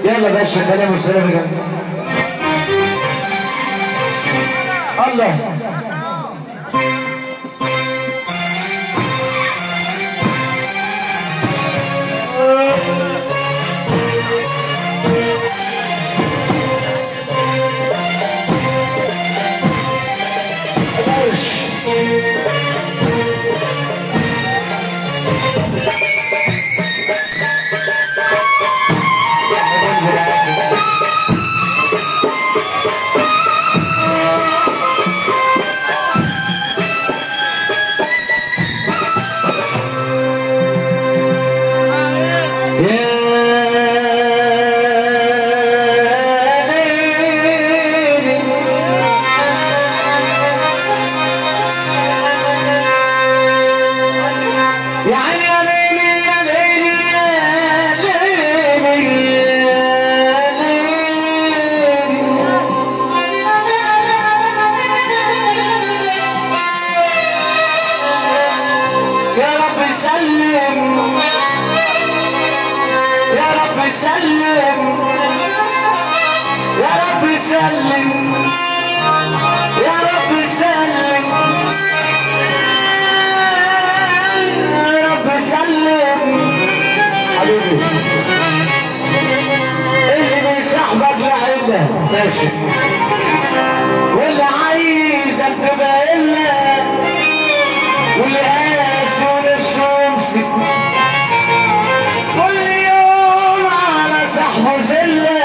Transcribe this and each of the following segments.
يلا باشا كلام وسلام يا جماعه. الله ماشي واللي عايزك تبقى إلا واللي قاسي ونفسه يمسك كل يوم على صاحبه زلة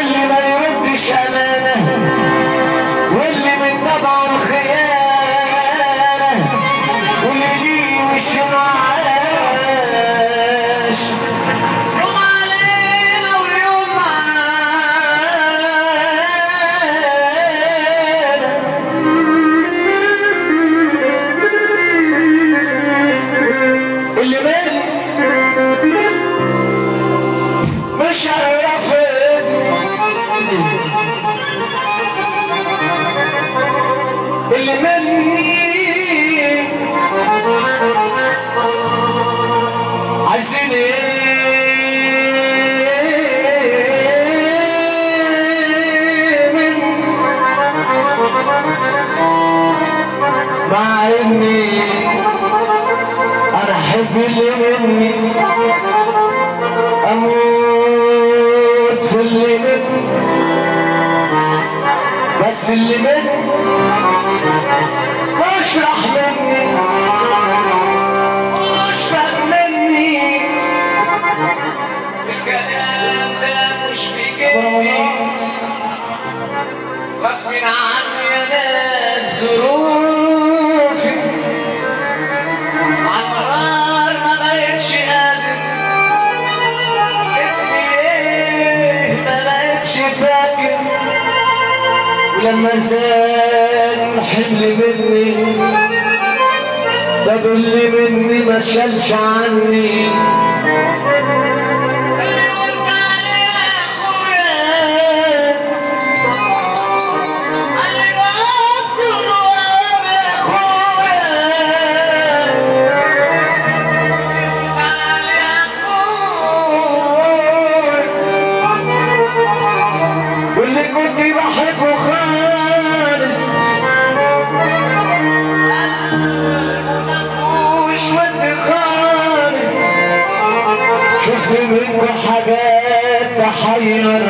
اللي ما يردش أمانة واللي من طبعه الخيانة واللي ليه وش معاش مع اني انا احب اللي مني اموت في اللي مني بس اللي مني بشرح مني واشرح مني الكلام ده مش بيجيبني غصب عني يا ناس ظروفي عالمرار ما بقتش قادر اسمي ايه ما بقتش فاكر ولما زاد الحمل مني طب اللي مني ما شالش عني حاجات تحير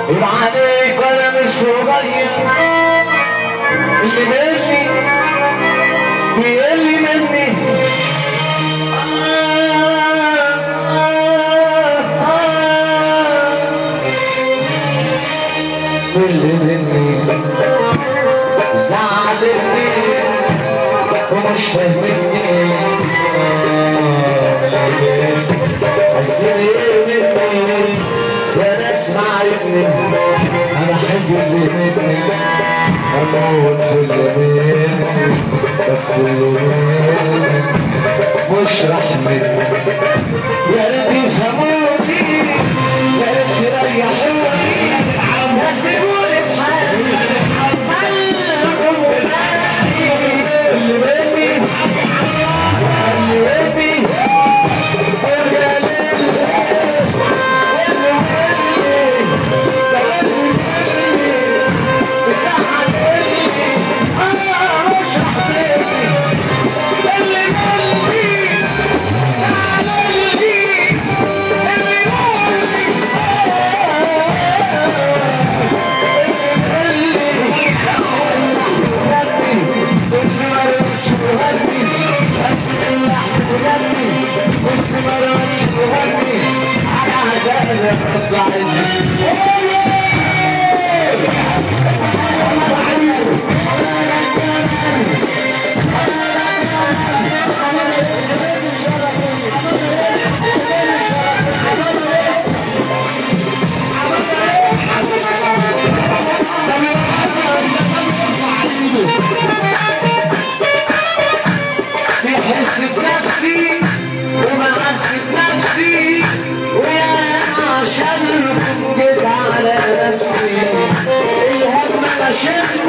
يبقى عليك وانا مش صغير اللي مني بيقل مني اللي مني زعلتني ومش فاهمني مني يا ناس معايبني انا احب اللي مني اموت في اللي مني بس اللي مني مش راح مني يا ريت يفهموني يا ريت يريحوني يسيبوني بحالي اللي مني اللي مني شرف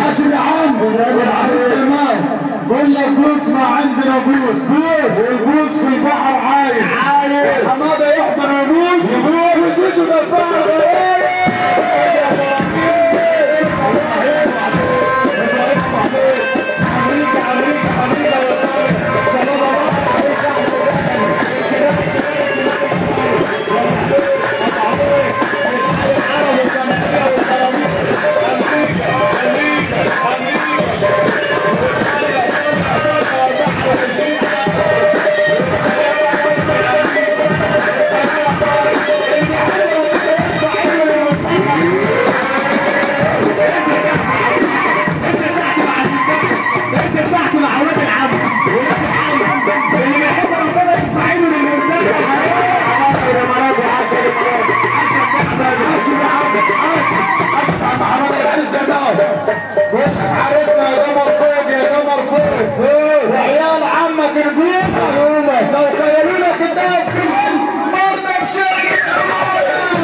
حاسب يا عم بقول لك بوس ما عندنا بوس والبوس في البحر عايم حماده يحضر البوس وزيزو دفاع وعيال عمك نجومه لو خيلوا لك الدهب كمان برضه بشيء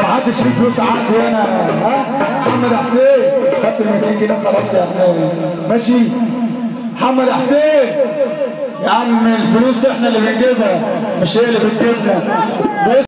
محدش ليه فلوس عندي انا محمد حسين خدت ال 200 جنيه خلاص يا اخويا ماشي. محمد حسين يا عم الفلوس احنا اللي بنجيبها مش هي اللي بتجيبنا.